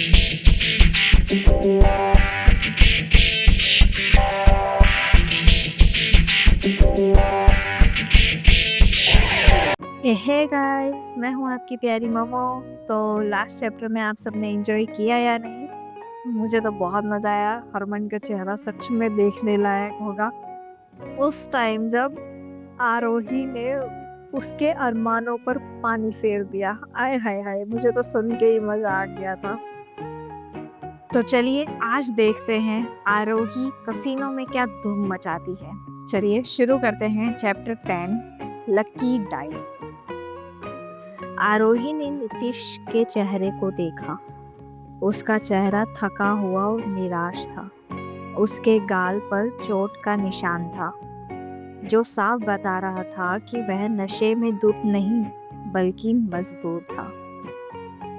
Hey guys, मैं हूँ आपकी प्यारी मोमो। तो लास्ट चैप्टर में आप सबने एंजॉय किया या नहीं? मुझे तो बहुत मज़ा आया। हरमन का चेहरा सच में देखने लायक होगा उस टाइम जब आरोही ने उसके अरमानों पर पानी फेर दिया। आय हाय हाय, मुझे तो सुन के ही मज़ा आ गया था। तो चलिए आज देखते हैं आरोही कसीनो में क्या धूम मचाती है। चलिए शुरू करते हैं चैप्टर 10, लकी डाइस। आरोही ने नीतीश के चेहरे को देखा। उसका चेहरा थका हुआ और निराश था। उसके गाल पर चोट का निशान था, जो साफ बता रहा था कि वह नशे में धुत नहीं बल्कि मजबूर था।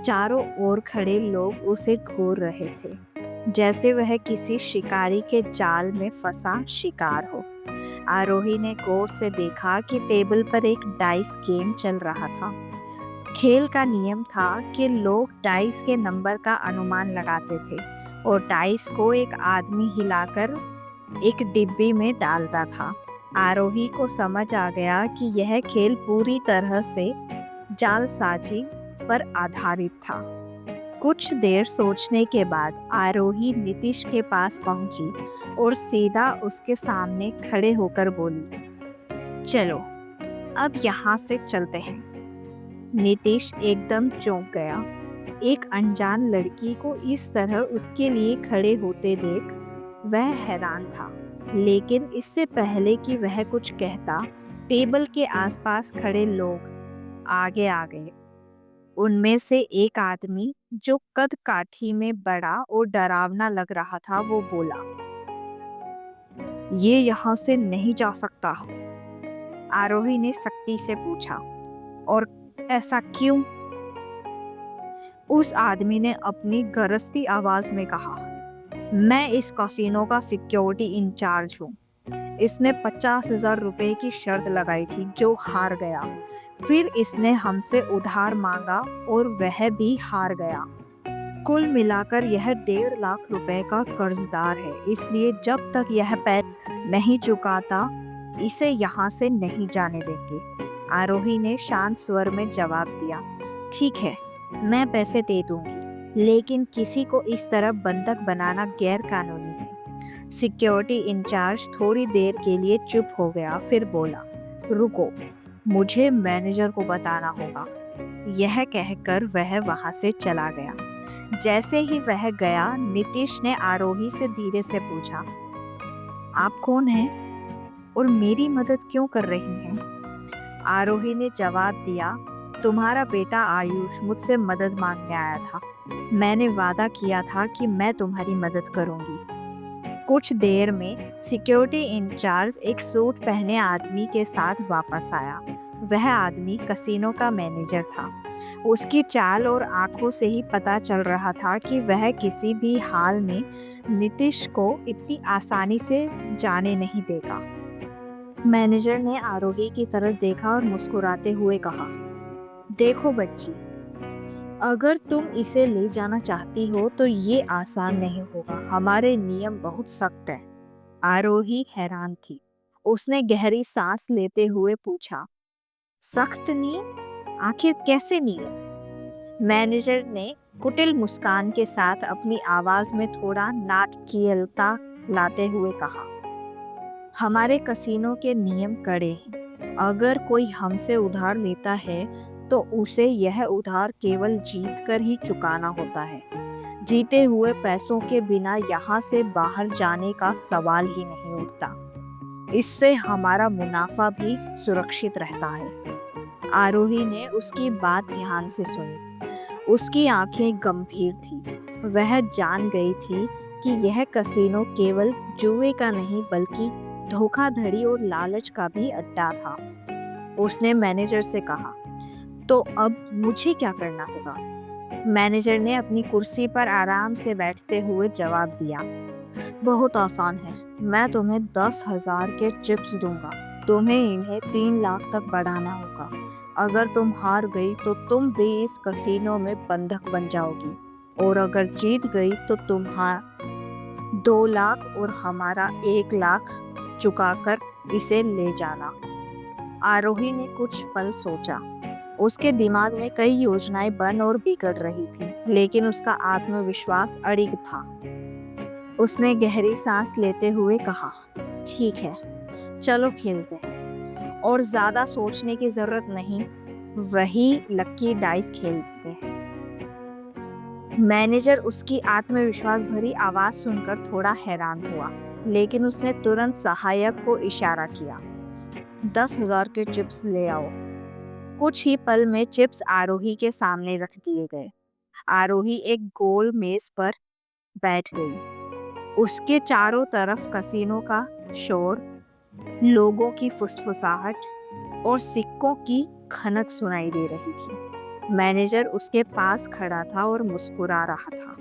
चारों ओर खड़े लोग उसे घूर रहे थे, जैसे वह किसी शिकारी के जाल में फंसा शिकार हो। आरोही ने गौर से देखा कि टेबल पर एक डाइस गेम चल रहा था। खेल का नियम था कि लोग डाइस के नंबर का अनुमान लगाते थे और डाइस को एक आदमी हिलाकर एक डिब्बी में डालता था। आरोही को समझ आ गया कि यह खेल पूरी तरह से जालसाजी पर आधारित था। कुछ देर सोचने के बाद आरोही नीतीश के पास पहुंची और सीधा उसके सामने खड़े होकर बोली, चलो अब यहाँ से चलते हैं। नीतीश एकदम चौंक गया। एक अनजान लड़की को इस तरह उसके लिए खड़े होते देख वह हैरान था। लेकिन इससे पहले कि वह कुछ कहता, टेबल के आसपास खड़े लोग आगे आ गए। उनमें से एक आदमी, जो कद काठी में बड़ा और डरावना लग रहा था, वो बोला, ये यहाँ से नहीं जा सकता। आरोही ने सख्ती से पूछा, और ऐसा क्यों? उस आदमी ने अपनी गरजती आवाज में कहा, मैं इस कैसीनो का सिक्योरिटी इंचार्ज हूँ। इसने 50,000 रुपए की शर्त लगाई थी, जो हार गया। फिर इसने हमसे उधार मांगा और वह भी हार गया। कुल मिलाकर यह 1.5 लाख रुपए का कर्जदार है। इसलिए जब तक यह पैसा नहीं चुकाता, इसे यहाँ से नहीं जाने देंगे। आरोही ने शांत स्वर में जवाब दिया, ठीक है, मैं पैसे दे दूंगी, लेकिन किसी को इस तरह बंधक बनाना गैर कानूनी है। सिक्योरिटी इंचार्ज थोड़ी देर के लिए चुप हो गया, फिर बोला, रुको, मुझे मैनेजर को बताना होगा। यह कहकर वह वहां से चला गया। जैसे ही वह गया, नीतीश ने आरोही से धीरे से पूछा, आप कौन हैं और मेरी मदद क्यों कर रही हैं? आरोही ने जवाब दिया, तुम्हारा बेटा आयुष मुझसे मदद मांगने आया था। मैंने वादा किया था कि मैं तुम्हारी मदद करूंगी। कुछ देर में सिक्योरिटी इंचार्ज एक सूट पहने आदमी के साथ वापस आया। वह आदमी कैसीनो का मैनेजर था। उसकी चाल और आंखों से ही पता चल रहा था कि वह किसी भी हाल में नीतीश को इतनी आसानी से जाने नहीं देगा। मैनेजर ने आरोही की तरफ देखा और मुस्कुराते हुए कहा, देखो बच्ची, अगर तुम इसे ले जाना चाहती हो तो ये आसान नहीं होगा। हमारे नियम बहुत सख्त है। आरोही हैरान थी। उसने गहरी सांस लेते हुए पूछा, सख्त नियम? आखिर कैसे नियम? मैनेजर ने कुटिल मुस्कान के साथ अपनी आवाज में थोड़ा नाटकीयता लाते हुए कहा, हमारे कैसीनो के नियम कड़े हैं। अगर कोई हमसे उधार लेता है तो उसे यह उधार केवल जीत कर ही चुकाना होता है। जीते हुए पैसों के बिना यहाँ से बाहर जाने का सवाल ही नहीं उठता। इससे हमारा मुनाफा भी सुरक्षित रहता है। आरोही ने उसकी बात ध्यान से सुनी। उसकी आंखें गंभीर थी। वह जान गई थी कि यह कैसीनो केवल जुए का नहीं बल्कि धोखाधड़ी और लालच का भी अड्डा था। उसने मैनेजर से कहा, तो अब मुझे क्या करना होगा? मैनेजर ने अपनी कुर्सी पर आराम से बैठते हुए जवाब दिया, बहुत आसान है। मैं तुम्हें 10,000 के चिप्स दूंगा। तुम्हें इन्हें 3 लाख तक बढ़ाना होगा। अगर तुम हार गई तो तुम भी इस कैसीनो में बंधक बन जाओगी। और अगर जीत गई तो तुम्हारा 2 लाख और हमारा 1 लाख चुकाकर इसे ले जाना। आरोही ने कुछ पल सोचा। उसके दिमाग में कई योजनाएं बन और बिगड़ रही थी, लेकिन उसका आत्मविश्वास अडिग था। उसने गहरी सांस लेते हुए कहा, ठीक है, चलो खेलते हैं। और ज्यादा सोचने की जरूरत नहीं, वही लक्की डाइस खेलते हैं। मैनेजर उसकी आत्मविश्वास भरी आवाज सुनकर थोड़ा हैरान हुआ, लेकिन उसने तुरंत सहायक को इशारा किया, 10,000 के चिप्स ले आओ। कुछ ही पल में चिप्स आरोही के सामने रख दिए गए। आरोही एक गोल मेज पर बैठ गई। उसके चारों तरफ कसीनो का शोर, लोगों की फुसफुसाहट और सिक्कों की खनक सुनाई दे रही थी। मैनेजर उसके पास खड़ा था और मुस्कुरा रहा था।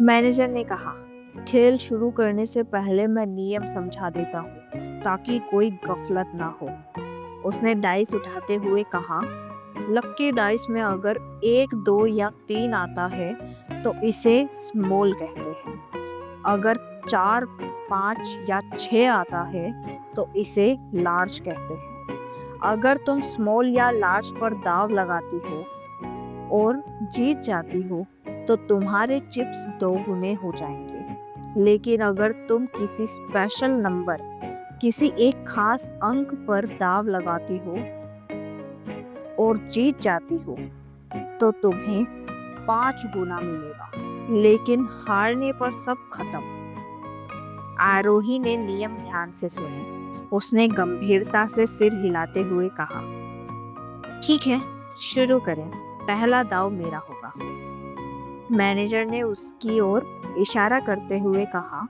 मैनेजर ने कहा, खेल शुरू करने से पहले मैं नियम समझा देता हूँ ताकि कोई गफलत ना हो। उसने डाइस उठाते हुए कहा, लक्की डाइस में अगर 1, 2 या 3 आता है तो इसे स्मॉल कहते हैं। अगर 4, 5 या 6 आता है तो इसे लार्ज कहते हैं। अगर तुम स्मॉल या लार्ज पर दाव लगाती हो और जीत जाती हो तो तुम्हारे चिप्स 2 गुने हो जाएंगे। लेकिन अगर तुम किसी स्पेशल नंबर, किसी एक खास अंक पर दाव लगाती हो और जीत जाती हो तो तुम्हें 5 गुना मिलेगा, लेकिन हारने पर सब खत्म। आरोही ने नियम ध्यान से सुने। उसने गंभीरता से सिर हिलाते हुए कहा, ठीक है, शुरू करें, पहला दाव मेरा होगा। मैनेजर ने उसकी ओर इशारा करते हुए कहा,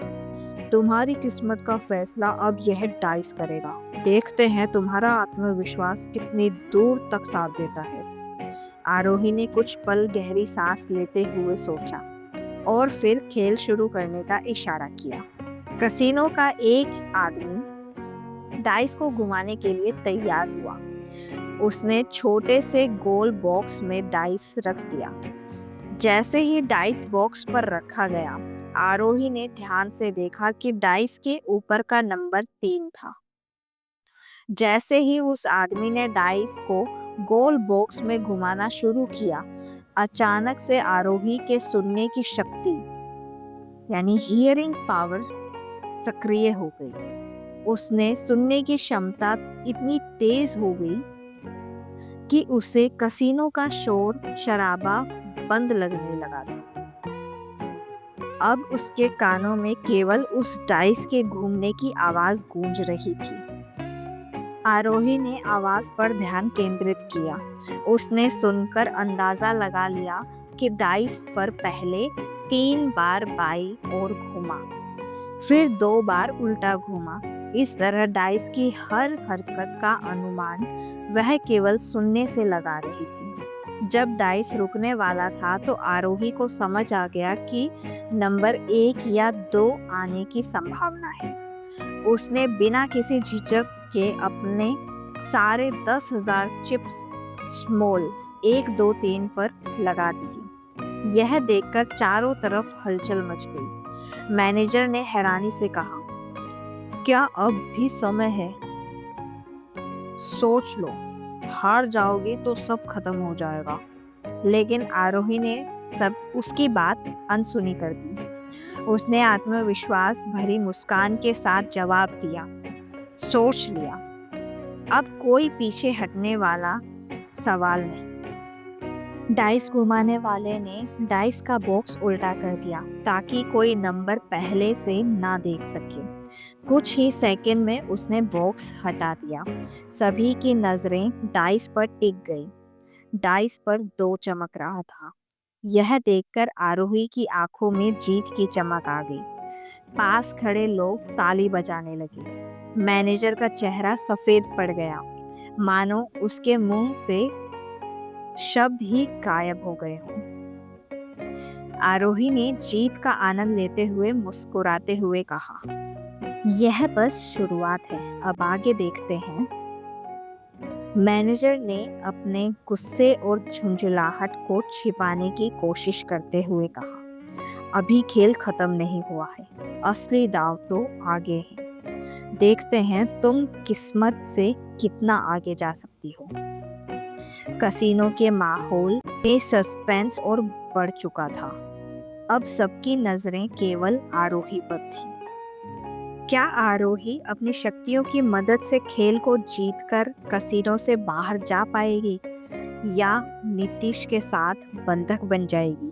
तुम्हारी किस्मत का फैसला अब यह डाइस करेगा। देखते हैं तुम्हारा आत्मविश्वास कितनी दूर तक साथ देता है। आरोही ने कुछ पल गहरी सांस लेते हुए सोचा और फिर खेल शुरू करने का इशारा किया। कसीनो का एक आदमी डाइस को घुमाने के लिए तैयार हुआ। उसने छोटे से गोल बॉक्स में डाइस रख दिया। जैसे ही डाइस बॉक्स पर रखा गया, आरोही ने ध्यान से देखा कि डाइस के ऊपर का नंबर 3 था। जैसे ही उस आदमी ने डाइस को गोल बॉक्स में घुमाना शुरू किया, अचानक से आरोही के सुनने की शक्ति यानी हियरिंग पावर सक्रिय हो गई। उसने सुनने की क्षमता इतनी तेज हो गई कि उसे कसीनो का शोर शराबा बंद लगने लगा था। अब उसके कानों में केवल उस डाइस के घूमने की आवाज गूंज रही थी। आरोही ने आवाज पर ध्यान केंद्रित किया। उसने सुनकर अंदाजा लगा लिया कि डाइस पर पहले 3 बार बाईं ओर घूमा, फिर 2 बार उल्टा घूमा। इस तरह डाइस की हर हरकत का अनुमान वह केवल सुनने से लगा रही थी। जब डाइस रुकने वाला था तो आरोही को समझ आ गया कि नंबर 1 या 2 आने की संभावना है। उसने बिना किसी झिझक के अपने सारे 10,000 चिप्स स्मॉल 1, 2, 3 पर लगा दी। यह देखकर चारों तरफ हलचल मच गई। मैनेजर ने हैरानी से कहा, क्या अब भी समय है? सोच लो, हार जाओगे तो सब खत्म हो जाएगा। लेकिन आरोही ने सब उसकी बात अनसुनी कर दी। उसने आत्मविश्वास भरी मुस्कान के साथ जवाब दिया, सोच लिया, अब कोई पीछे हटने वाला सवाल नहीं। डाइस घुमाने वाले ने डाइस का बॉक्स उल्टा कर दिया ताकि कोई नंबर पहले से ना देख सके। कुछ ही सेकंड में उसने बॉक्स हटा दिया। सभी की नजरें डाइस पर टिक गई। डाइस पर 2 चमक रहा था। यह देखकर आरोही की आंखों में जीत की चमक आ गई। पास खड़े लोग ताली बजाने लगे। मैनेजर का चेहरा सफेद पड़ गया, मानो उसके मुंह से शब्द ही गायब हो गए हों। आरोही ने जीत का आनंद लेते हुए मुस्कुराते हुए कहा, यह बस शुरुआत है, अब आगे देखते हैं। मैनेजर ने अपने गुस्से और झुंझलाहट को छिपाने की कोशिश करते हुए कहा, अभी खेल खत्म नहीं हुआ है, असली दांव तो आगे है। देखते हैं तुम किस्मत से कितना आगे जा सकती हो। कसिनो के माहौल में सस्पेंस और बढ़ चुका था। अब सबकी नजरें केवल आरोही पर थी। क्या आरोही अपनी शक्तियों की मदद से खेल को जीतकर कसिनो से बाहर जा पाएगी या नीतीश के साथ बंधक बन जाएगी?